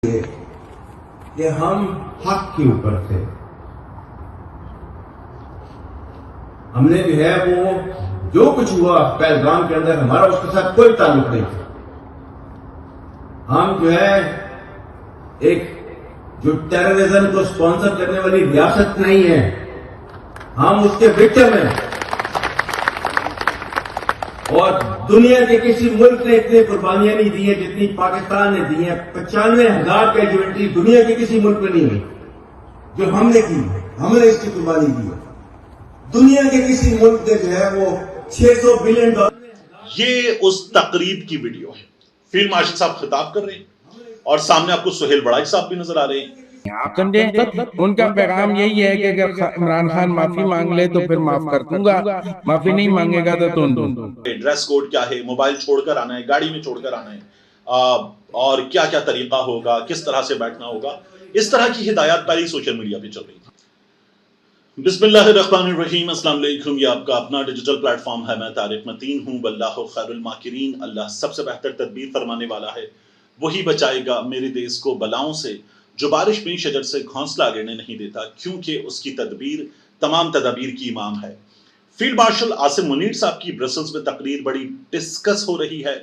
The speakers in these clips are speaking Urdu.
کہ ہم حق کے اوپر تھے. ہم نے جو ہے وہ جو کچھ ہوا پہلگام کے اندر ہمارا اس کے ساتھ کوئی تعلق نہیں تھا. ہم جو ہے ایک جو ٹیررزم کو سپانسر کرنے والی ریاست نہیں ہے, ہم اس کے وکٹم ہیں. اور دنیا کے کسی ملک نے اتنی قربانیاں نہیں دی ہیں جتنی پاکستان نے دی ہیں. 95,000 کیجویلٹی دنیا کے کسی ملک میں نہیں ہوئی جو ہم نے کی. ہم نے اس کی قربانی دی ہے. دنیا کے کسی ملک نے جو ہے وہ $600 بلین. یہ اس تقریب کی ویڈیو ہے. فیلڈ مارشل صاحب خطاب کر رہے ہیں اور سامنے آپ کو سہیل بڑائی صاحب بھی نظر آ رہے ہیں. سمجھے ان کا پیغام یہی ہے کہ اگر عمران خان معافی مانگ لے تو پھر معاف کر دوں گا, معافی نہیں مانگے گا تو تون دوں. ڈریس کوڈ کیا ہے, موبائل چھوڑ کر آنا ہے, گاڑی میں چھوڑ کر آنا ہے, اور کیا کیا طریقہ ہوگا, کس طرح سے بیٹھنا ہوگا, اس طرح کی ہدایات پہلے سوشل میڈیا پہ چل رہی تھی. بسم اللہ الرحمن الرحیم. السلام علیکم. یہ آپ کا اپنا ڈیجیٹل پلیٹ فارم ہے. میں طارق متین ہوں. واللہ خیر الماکرین. اللہ سب سے بہتر تدبیر فرمانے والا ہے. وہی بچائے گا میرے دیس کو بلاؤں سے, جو بارش میں شجر سے گھونسلہ گرنے نہیں دیتا, کیونکہ اس کی تدبیر تمام تدابیر کی امام ہے. فیلڈ مارشل عاصم منیر صاحب کی برسلز میں تقریر بڑی ڈسکس ہو رہی ہے.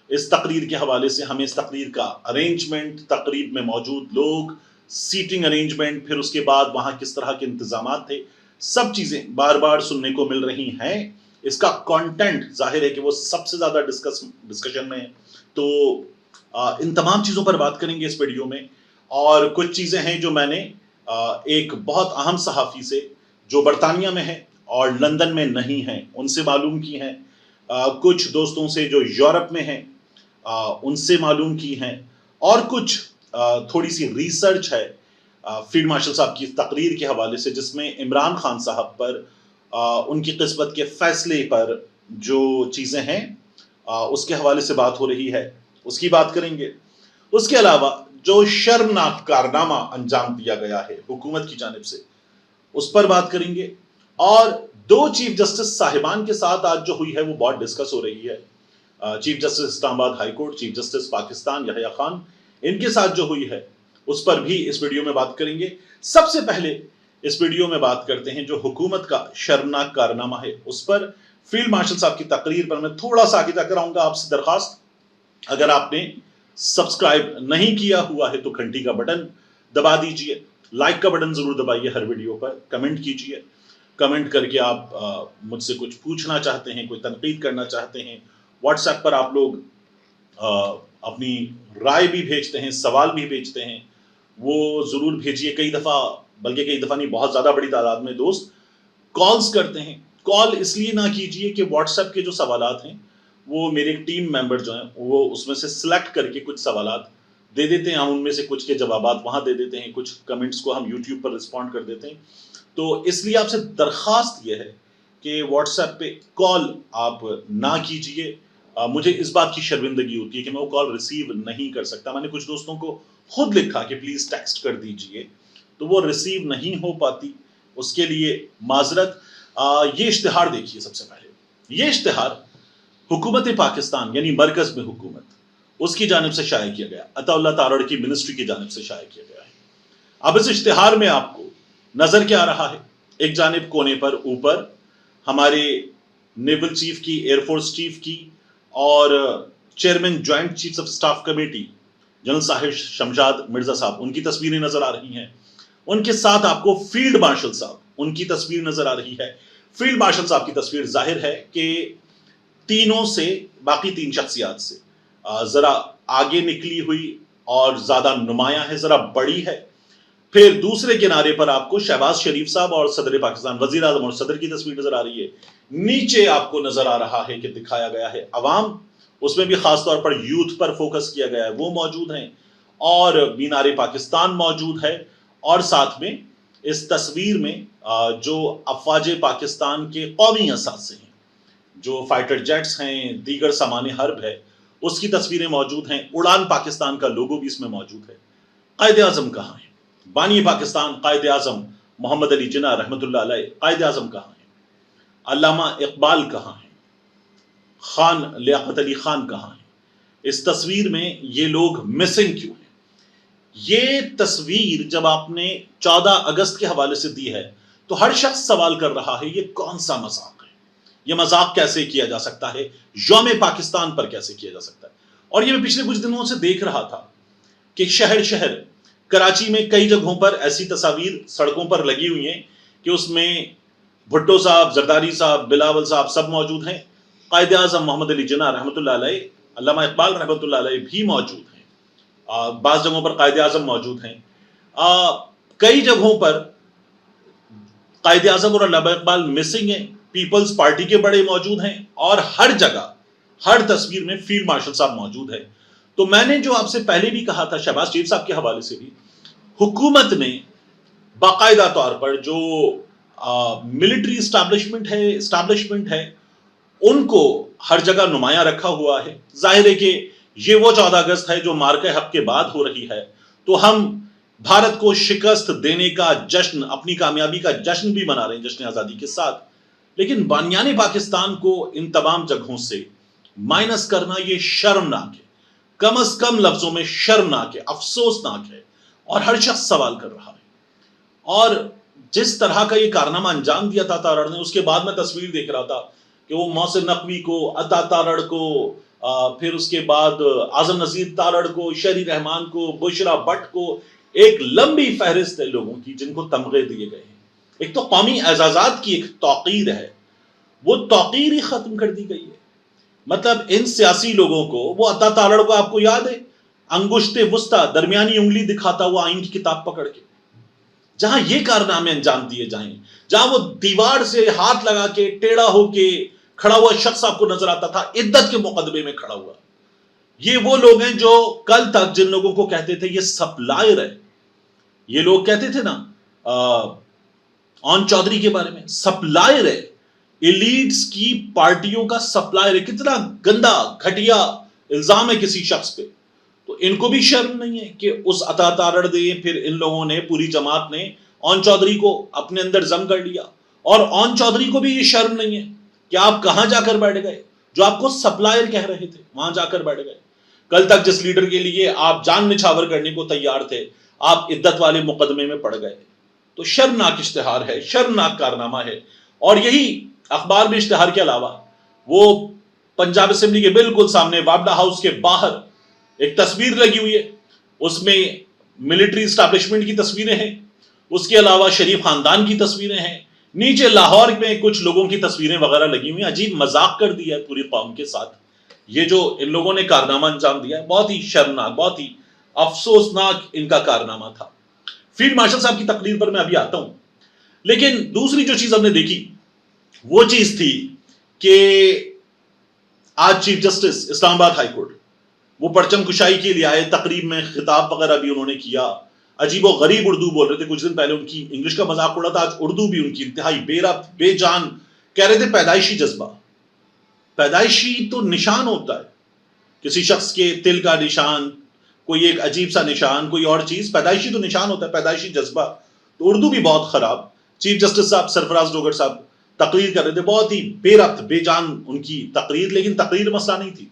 اس تقریر کے حوالے سے ہمیں اس تقریر کا ارینجمنٹ, تقریب میں موجود لوگ, سیٹنگ ارینجمنٹ, پھر اس کے بعد وہاں کس طرح کے انتظامات تھے, سب چیزیں بار بار سننے کو مل رہی ہیں. اس کا کانٹینٹ ظاہر ہے کہ وہ سب سے زیادہ ڈسکشن میں ہے. تو ان تمام چیزوں پر بات کریں گے اس ویڈیو میں. اور کچھ چیزیں ہیں جو میں نے ایک بہت اہم صحافی سے جو برطانیہ میں ہے اور لندن میں نہیں ہیں ان سے معلوم کی ہیں. کچھ دوستوں سے جو یورپ میں ہیں ان سے معلوم کی ہیں. اور کچھ تھوڑی سی ریسرچ ہے فیلڈ مارشل صاحب کی تقریر کے حوالے سے, جس میں عمران خان صاحب پر ان کی قسمت کے فیصلے پر جو چیزیں ہیں اس کے حوالے سے بات ہو رہی ہے, اس کی بات کریں گے. اس کے علاوہ جو شرمناک کارنامہ انجام دیا گیا ہے حکومت کی جانب سے, اس پر بات کریں گے. اور دو چیف جسٹس صاحبان کے ساتھ آج جو ہوئی ہے وہ بہت ڈسکس ہو رہی ہے. Chief justice Islamabad high court, chief justice Pakistan Yahya Khan, ان کے ساتھ جو ہوئی ہے اس پر بھی اس ویڈیو میں بات کریں گے. سب سے پہلے اس ویڈیو میں بات کرتے ہیں جو حکومت کا شرمناک کارنامہ ہے اس پر. فیلڈ مارشل صاحب کی تقریر پر میں تھوڑا سا آگے جا کر آؤں گا. آپ سے درخواست, اگر آپ نے سبسکرائب نہیں کیا ہوا ہے تو گھنٹی کا بٹن دبا دیجئے, لائک کا بٹن ضرور دبائیے ہر ویڈیو پر, کمنٹ کیجئے. کمنٹ کر کے آپ مجھ سے کچھ پوچھنا چاہتے ہیں, کوئی تنقید کرنا چاہتے ہیں, واٹس ایپ پر آپ لوگ اپنی رائے بھی بھیجتے ہیں, سوال بھی بھیجتے ہیں, وہ ضرور بھیجیے. کئی دفعہ, بلکہ کئی دفعہ نہیں, بہت زیادہ بڑی تعداد میں دوست کالز کرتے ہیں. کال اس لیے نہ کیجئے کہ واٹس ایپ کے جو سوالات ہیں وہ میرے ایک ٹیم ممبر جو ہیں وہ اس میں سے سلیکٹ کر کے کچھ سوالات دے دیتے ہیں. ہم ان میں سے کچھ کے جوابات وہاں دے دیتے ہیں, کچھ کمنٹس کو ہم یوٹیوب پر رسپونڈ کر دیتے ہیں. تو اس لیے آپ سے درخواست یہ ہے کہ واٹس ایپ پہ کال آپ نہ کیجئے. مجھے اس بات کی شرمندگی ہوتی ہے کہ میں وہ کال ریسیو نہیں کر سکتا. میں نے کچھ دوستوں کو خود لکھا کہ پلیز ٹیکسٹ کر دیجئے, تو وہ ریسیو نہیں ہو پاتی, اس کے لیے معذرت. یہ اشتہار دیکھیے. سب سے پہلے یہ اشتہار حکومت پاکستان یعنی مرکز میں حکومت, اس کی جانب سے شائع کیا گیا, عطا اللہ تارڑ کی منسٹری کی جانب سے شائع کیا گیا ہے. اب اس اشتہار میں آپ کو نظر کیا آ رہا ہے؟ ایک جانب کونے پر اوپر ہمارے نیول چیف کی, ایئر فورس چیف کی اور chairman joint chief of staff committee general صاحب شمشاد مرزا صاحب, ان کی تصویریں نظر آ رہی ہیں. ان کے ساتھ آپ کو فیلڈ مارشل صاحب, ان کی تصویر نظر آ رہی ہے. فیلڈ مارشل صاحب کی تصویر ظاہر ہے کہ تینوں سے, باقی تین شخصیات سے ذرا آگے نکلی ہوئی اور زیادہ نمایاں ہے, ذرا بڑی ہے. پھر دوسرے کنارے پر آپ کو شہباز شریف صاحب اور صدر پاکستان, وزیر اعظم اور صدر کی تصویر نظر آ رہی ہے. نیچے آپ کو نظر آ رہا ہے کہ دکھایا گیا ہے عوام, اس میں بھی خاص طور پر یوتھ پر فوکس کیا گیا ہے, وہ موجود ہیں, اور مینار پاکستان موجود ہے. اور ساتھ میں اس تصویر میں جو افواج پاکستان کے قومی اثاثے ہیں, جو فائٹر جیٹس ہیں, دیگر سامان حرب ہے, اس کی تصویریں موجود ہیں. اڑان پاکستان کا لوگو بھی اس میں موجود ہے. قائد اعظم کہاں ہیں؟ بانی پاکستان قائد اعظم محمد علی جناح رحمۃ اللہ علیہ, قائد اعظم کہاں ہیں؟ علامہ اقبال کہاں ہیں؟ خان لیاقت علی خان کہاں ہیں؟ اس تصویر میں یہ لوگ مسنگ کیوں ہیں؟ یہ تصویر جب آپ نے 14 اگست کے حوالے سے دی ہے تو ہر شخص سوال کر رہا ہے یہ کون سا مذاق ہے، یہ مذاق کیسے کیا جا سکتا ہے، یوم پاکستان پر کیسے کیا جا سکتا ہے۔ اور یہ میں پچھلے کچھ دنوں سے دیکھ رہا تھا کہ شہر کراچی میں کئی جگہوں پر ایسی تصاویر سڑکوں پر لگی ہوئی ہیں کہ اس میں بھٹو صاحب، زرداری صاحب، بلاول صاحب سب موجود ہیں، قائد اعظم محمد علی جناح رحمۃ اللہ علیہ، علامہ اقبال رحمۃ اللہ علیہ بھی موجود ہیں، بعض جگہوں پر قائد اعظم موجود ہیں، کئی جگہوں پر قائد اعظم اور علامہ اقبال مسنگ ہیں، پیپلز پارٹی کے بڑے موجود ہیں، اور ہر جگہ ہر تصویر میں فیلڈ مارشل صاحب موجود ہے۔ تو میں نے جو آپ سے پہلے بھی کہا تھا شہباز شریف صاحب کے حوالے سے بھی، حکومت نے باقاعدہ طور پر جو ملٹری اسٹیبلشمنٹ ہے ان کو ہر جگہ نمایاں رکھا ہوا ہے۔ ظاہر ہے کہ یہ وہ 14 اگست ہے جو مارکہ حق کے بعد ہو رہی ہے، تو ہم بھارت کو شکست دینے کا جشن، اپنی کامیابی کا جشن بھی منا رہے ہیں جشن آزادی کے ساتھ، لیکن بانیان پاکستان کو ان تمام جگہوں سے مائنس کرنا یہ شرمناک ہے، کم از کم لفظوں میں شرمناک ہے، افسوسناک ہے، اور ہر شخص سوال کر رہا ہے۔ اور جس طرح کا یہ کارنامہ انجام دیا تھا تارڑ نے، اس کے بعد میں تصویر دیکھ رہا تھا کہ وہ محسن نقوی کو، عطا تارڑ کو، پھر اس کے بعد اعظم نذیر تارڑ کو، شہری رحمان کو، بشرا بٹ کو، ایک لمبی فہرست ہے لوگوں کی جن کو تمغے دیے گئے ہیں۔ ایک تو قومی اعزازات کی ایک توقیر ہے، وہ توقیر ہی ختم کر دی گئی ہے۔ مطلب ان سیاسی لوگوں کو، وہ عطا تارڑ کو آپ کو یاد ہے انگشت وسطی درمیانی انگلی دکھاتا ہوا آئین کی کتاب پکڑ کے، جہاں یہ کارنامے انجام دیے جائیں، جہاں وہ دیوار سے ہاتھ لگا کے ٹیڑھا ہو کے کھڑا ہوا شخص آپ کو نظر آتا تھا عدت کے مقدمے میں کھڑا ہوا، یہ وہ لوگ ہیں جو کل تک جن لوگوں کو کہتے تھے یہ سپلائر ہے، یہ لوگ کہتے تھے نا آن چودھری کے بارے میں، سپلائر ہے، ایلیٹس کی پارٹیوں کا سپلائر ہے۔ کتنا گندا گھٹیا الزام ہے کسی شخص پہ، تو ان کو بھی شرم نہیں ہے کہ اس عطا تارڑ نے، پھر ان لوگوں نے، پوری جماعت نے آن چودھری کو اپنے اندر ضم کر لیا، اور آن چودھری کو بھی یہ شرم نہیں ہے کہ آپ کہاں جا کر بیٹھ گئے، جو آپ کو سپلائر کہہ رہے تھے وہاں جا کر بیٹھ گئے۔ کل تک جس لیڈر کے لیے آپ جان نچھاور کرنے کو تیار تھے، آپ عدت والے مقدمے میں پڑ گئے۔ تو شرمناک اشتہار ہے، شرمناک کارنامہ ہے۔ اور یہی اخبار میں اشتہار کے علاوہ وہ پنجاب اسمبلی کے بالکل سامنے وابڈا ہاؤس کے باہر ایک تصویر لگی ہوئی ہے، اس میں ملٹری اسٹیبلشمنٹ کی تصویریں ہیں، اس کے علاوہ شریف خاندان کی تصویریں ہیں، نیچے لاہور میں کچھ لوگوں کی تصویریں وغیرہ لگی ہوئی ہیں۔ عجیب مذاق کر دیا ہے پوری قوم کے ساتھ۔ یہ جو ان لوگوں نے کارنامہ انجام دیا ہے بہت ہی شرمناک، بہت ہی افسوسناک ان کا کارنامہ تھا۔ فیلڈ مارشل صاحب کی تقریر پر میں ابھی آتا ہوں، لیکن دوسری جو چیز ہم نے دیکھی وہ چیز تھی کہ آج chief justice Islamabad high court وہ پرچم کشائی کے لیے آئے، تقریب میں خطاب وغیرہ بھی انہوں نے کیا، عجیب و غریب اردو بول رہے تھے۔ کچھ دن پہلے ان کی انگلش کا مذاق اڑا تھا، آج اردو بھی ان کی انتہائی بے ربط، بے جان، کہہ رہے تھے پیدائشی جذبہ۔ پیدائشی تو نشان ہوتا ہے کسی شخص کے، تل کا نشان، کوئی ایک عجیب سا نشان، کوئی اور چیز، پیدائشی تو نشان ہوتا ہے، پیدائشی جذبہ۔ تو اردو بھی بہت خراب۔ چیف جسٹس صاحب سرفراز ڈوگر صاحب تقریر کر رہے تھے، بہت ہی بے ربط، بے جان ان کی تقریر، لیکن تقریر مسئلہ نہیں تھی۔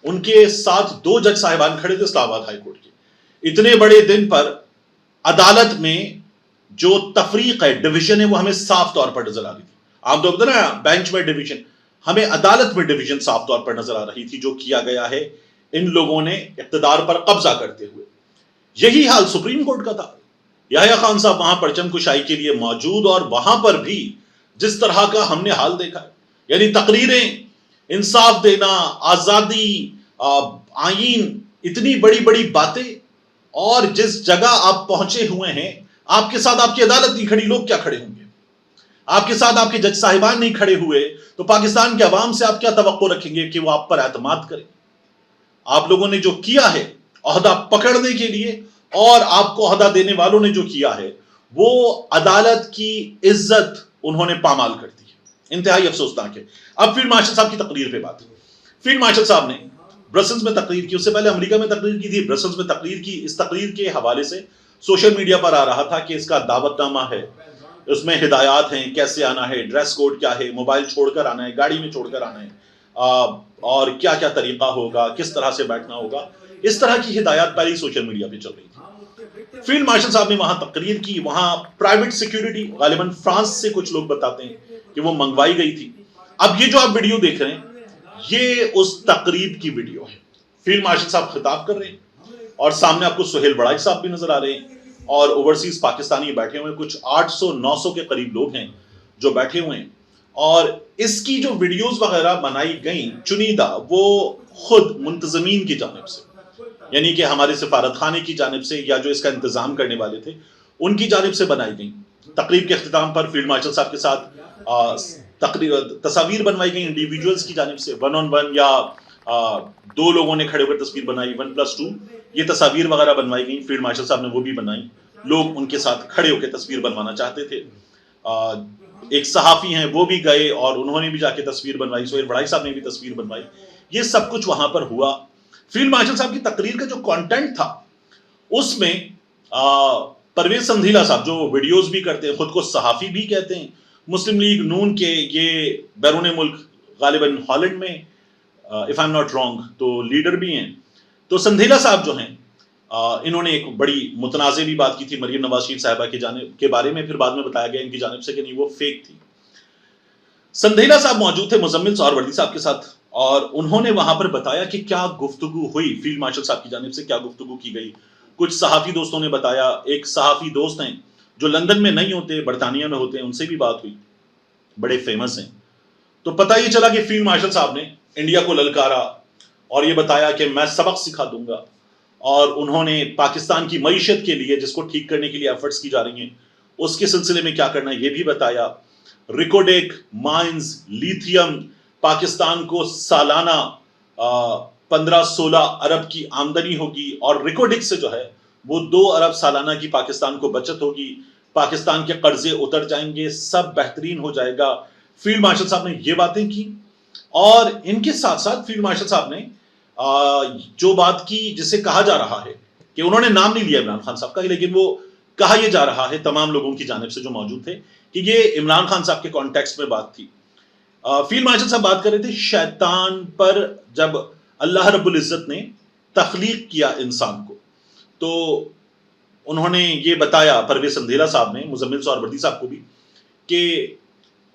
ان کے ساتھ 2 جج صاحبان کھڑے تھے اسلام آباد ہائی کورٹ کے۔ اتنے بڑے دن پر عدالت میں جو تفریق ہے، ڈویژن ہے، وہ ہمیں صاف طور پر نظر آ رہی تھی۔ عام طور پر نا بینچ میں ڈویژن، ہمیں عدالت میں ڈویژن صاف طور پر نظر آ رہی تھی جو کیا گیا ہے ان لوگوں نے اقتدار پر قبضہ کرتے ہوئے۔ یہی حال سپریم کورٹ کا تھا۔ یحییٰ خان صاحب وہاں پرچم کشائی کے لیے موجود، اور وہاں پر بھی جس طرح کا ہم نے حال دیکھا ہے، یعنی تقریریں، انصاف دینا، آزادی، آئین، اتنی بڑی بڑی باتیں، اور جس جگہ آپ پہنچے ہوئے ہیں، آپ کے ساتھ آپ کی عدالت نہیں کھڑی، لوگ کیا کھڑے ہوں گے؟ آپ کے ساتھ آپ کے جج صاحبان نہیں کھڑے ہوئے تو پاکستان کے عوام سے آپ کیا توقع رکھیں گے کہ وہ آپ پر اعتماد کریں؟ آپ لوگوں نے جو کیا ہے عہدہ پکڑنے کے لیے، اور آپ کو عہدہ دینے والوں نے جو کیا ہے، وہ عدالت کی عزت انہوں نے پامال کر دی ہے، انتہائی افسوسناک ہے۔ اب فیلڈ مارشل صاحب کی تقریر پہ بات ہے۔ فیلڈ مارشل صاحب نے برسلز میں تقریر کی، اس سے پہلے امریکہ میں تقریر کی تھی، برسلز میں تقریر کی۔ اس تقریر کے حوالے سے سوشل میڈیا پر آ رہا تھا کہ اس کا دعوت نامہ ہے، اس میں ہدایات ہیں، کیسے آنا ہے، ڈریس کوڈ کیا ہے، موبائل چھوڑ کر آنا ہے، گاڑی میں چھوڑ کر آنا ہے، اور کیا کیا طریقہ ہوگا، کس طرح سے بیٹھنا ہوگا۔ اس طرح کی ہدایات پہلے سوشل میڈیا پہ چل رہی تھی. فیلڈ مارشل صاحب نے وہاں تقریر کی, وہاں پرائیویٹ سیکیورٹی غالباً فرانس سے کچھ لوگ بتاتے ہیں کہ وہ منگوائی گئی تھی. اب یہ جو آپ ویڈیو دیکھ رہے ہیں یہ اس تقریب کی ویڈیو ہے. فیلڈ مارشل صاحب خطاب کر رہے ہیں اور سامنے آپ کو سہیل بڑائی صاحب بھی نظر آ رہے ہیں اور اوورسیز پاکستانی بیٹھے ہوئے ہیں, کچھ 800-900 کے قریب لوگ ہیں جو بیٹھے ہوئے ہیں. اور اس کی جو ویڈیوز وغیرہ بنائی گئیں چنیدہ وہ خود منتظمین کی جانب سے, یعنی کہ ہمارے سفارت خانے کی جانب سے یا جو اس کا انتظام کرنے والے تھے ان کی جانب سے بنائی گئیں. تقریب کے اختتام پر فیلڈ مارشل صاحب کے ساتھ تصاویر بنوائی گئی انڈیویجولز کی جانب سے, 1-on-1 یا 2 لوگوں نے کھڑے ہوئے تصویر بنائی, 1+2 یہ تصاویر وغیرہ بنوائی گئی. فیلڈ مارشل صاحب نے وہ بھی بنائی, لوگ ان کے ساتھ کھڑے ہو کے تصویر بنوانا چاہتے تھے. ایک صحافی ہیں وہ بھی گئے اور انہوں نے بھی جا کے تصویر بنوائی, سہیل بڑائی صاحب نے بھی تصویر بنوائی. یہ سب کچھ وہاں پر ہوا. فیلڈ مارشل صاحب کی تقریر کا جو کانٹینٹ تھا اس میں پرویز سندھیلا صاحب جو ویڈیوز بھی کرتے ہیں, خود کو صحافی بھی کہتے ہیں, مسلم لیگ نون کے یہ بیرون ملک غالباً ہالینڈ میں if I'm not wrong تو لیڈر بھی ہیں. تو سندھیلا صاحب جو ہیں انہوں نے ایک بڑی متنازع بھی بات کی تھی مریم نواز شریف صاحبہ کی جانب کے بارے میں, پھر بعد میں بتایا گیا ان کی جانب سے کہ نہیں وہ فیک تھی. سندھیلا صاحب موجود تھے مزمل سہروردی صاحب کے ساتھ اور انہوں نے وہاں پر بتایا کہ کیا گفتگو ہوئی, فیلڈ مارشل صاحب کی جانب سے کیا گفتگو کی گئی. کچھ صحافی دوستوں نے بتایا, ایک صحافی دوست ہیں جو لندن میں نہیں ہوتے برطانیہ میں ہوتے ہیں, ان سے بھی بات ہوئی, بڑے فیمس ہیں. تو پتہ یہ چلا کہ فیلڈ مارشل صاحب نے انڈیا کو للکارا اور یہ بتایا کہ میں سبق سکھا دوں گا, اور انہوں نے پاکستان کی معیشت کے لیے جس کو ٹھیک کرنے کے لیے ایفرٹس کی جا رہی ہیں اس کے سلسلے میں کیا کرنا ہے یہ بھی بتایا. ریکوڈیک مائنز لیتھیم پاکستان کو سالانہ 15-16 ارب کی آمدنی ہوگی اور ریکوڈیک سے جو ہے وہ 2 ارب سالانہ کی پاکستان کو بچت ہوگی, پاکستان کے قرضے اتر جائیں گے, سب بہترین ہو جائے گا. فیلڈ مارشل صاحب نے یہ باتیں کی اور ان کے ساتھ ساتھ فیلڈ مارشل صاحب نے جو بات کی جسے کہا جا رہا ہے کہ انہوں نے نام نہیں لیا عمران خان صاحب کا, لیکن وہ کہا یہ جا رہا ہے تمام لوگوں کی جانب سے جو موجود تھے کہ یہ عمران خان صاحب کے کانٹیکسٹ میں بات تھی. فیلڈ مارشل صاحب بات کر رہے تھے شیطان پر. جب اللہ رب العزت نے تخلیق کیا انسان کو تو انہوں نے یہ بتایا پرویز سندھیلا صاحب نے مزمل سہروردی صاحب کو بھی کہ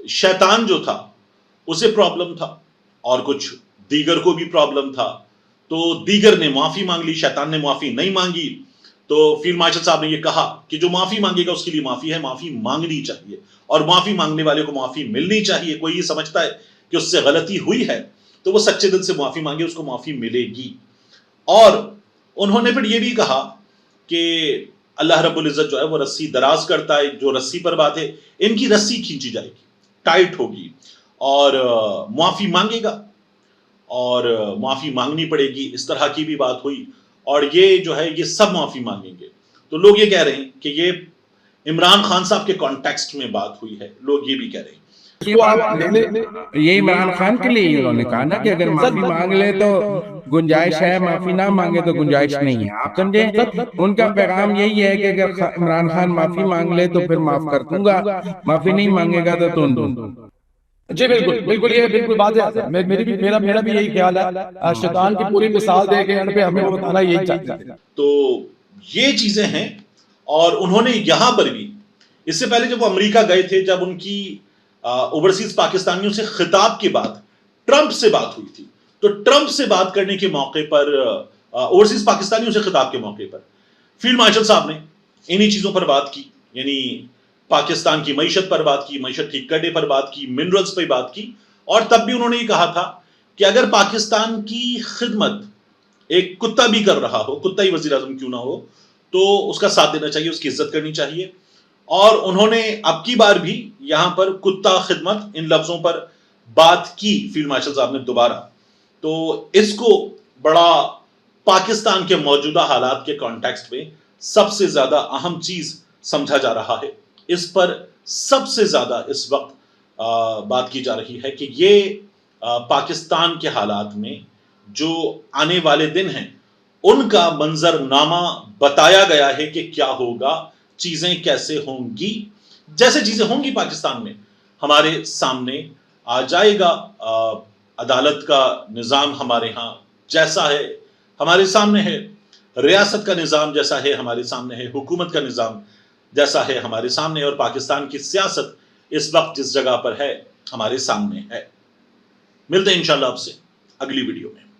شیطان جو تھا اسے پرابلم تھا اور کچھ دیگر کو بھی پرابلم تھا, تو دیگر نے معافی مانگ لی, شیطان نے معافی نہیں مانگی. تو فیلڈ مارشل صاحب نے یہ کہا کہ جو معافی مانگے گا اس کے لیے معافی ہے, معافی مانگنی چاہیے اور معافی مانگنے والے کو معافی ملنی چاہیے. کوئی یہ سمجھتا ہے کہ اس سے غلطی ہوئی ہے تو وہ سچے دل سے معافی مانگے, اس کو معافی ملے گی. اور انہوں نے پھر یہ بھی کہا کہ اللہ رب العزت جو ہے وہ رسی دراز کرتا ہے, جو رسی پر بات ہے ان کی رسی کھینچی جائے گی, ٹائٹ ہوگی اور معافی مانگے گا اور معافی مانگنی پڑے گی. اس طرح کی بھی بات ہوئی اور یہ جو ہے یہ سب معافی مانگیں گے. تو لوگ یہ کہہ رہے ہیں کہ یہ عمران خان صاحب کے کانٹیکسٹ میں بات ہوئی ہے, لوگ یہ بھی کہہ رہے ہیں. یہ عمران خان کے لیے انہوں نے کہا نا کہ اگر معافی مانگ لے تو گنجائش ہے, معافی نہ مانگے تو گنجائش نہیں ہے. آپ سمجھیں ان کا پیغام یہی ہے کہ اگر عمران خان معافی مانگ لے تو پھر معاف کر دوں گا, معافی نہیں مانگے گا تو تم دوں. جی بالکل یہ بالکل بات ہے. میرا بھی یہی خیال ہے. شیطان کی پوری مثال دے کے ان پہ ہمیں بتانا یہی چاہتے ہیں. تو یہ چیزیں ہیں. اور انہوں نے یہاں پر بھی اس سے پہلے جب وہ امریکہ گئے تھے, جب ان کی اوورسیز پاکستانیوں سے خطاب کے بعد ٹرمپ سے بات ہوئی تھی, تو ٹرمپ سے بات کرنے کے موقع پر اوورسیز پاکستانیوں سے خطاب کے موقع پر فیلڈ مارشل صاحب نے انہی چیزوں پر بات کی, یعنی پاکستان کی معیشت پر بات کی, معیشت ٹھیک کرنے پر بات کی, منرلز پہ بات کی. اور تب بھی انہوں نے یہ کہا تھا کہ اگر پاکستان کی خدمت ایک کتا بھی کر رہا ہو, کتا ہی وزیر اعظم کیوں نہ ہو, تو اس کا ساتھ دینا چاہیے, اس کی عزت کرنی چاہیے. اور انہوں نے اب کی بار بھی یہاں پر کتا خدمت ان لفظوں پر بات کی فیلڈ مارشل صاحب نے دوبارہ. تو اس کو بڑا پاکستان کے موجودہ حالات کے کانٹیکسٹ میں سب سے زیادہ اہم چیز سمجھا جا رہا ہے. اس پر سب سے زیادہ اس وقت بات کی جا رہی ہے کہ یہ پاکستان کے حالات میں جو آنے والے دن ہیں ان کا منظر نامہ بتایا گیا ہے کہ کیا ہوگا, چیزیں کیسے ہوں گی. جیسے چیزیں ہوں گی پاکستان میں ہمارے سامنے آ جائے گا. عدالت کا نظام ہمارے ہاں جیسا ہے ہمارے سامنے ہے، ریاست کا نظام جیسا ہے ہمارے سامنے ہے، حکومت کا نظام جیسا ہے ہمارے سامنے، اور پاکستان کی سیاست اس وقت جس جگہ پر ہے ہمارے سامنے ہے۔ ملتے ہیں انشاءاللہ آپ سے اگلی ویڈیو میں۔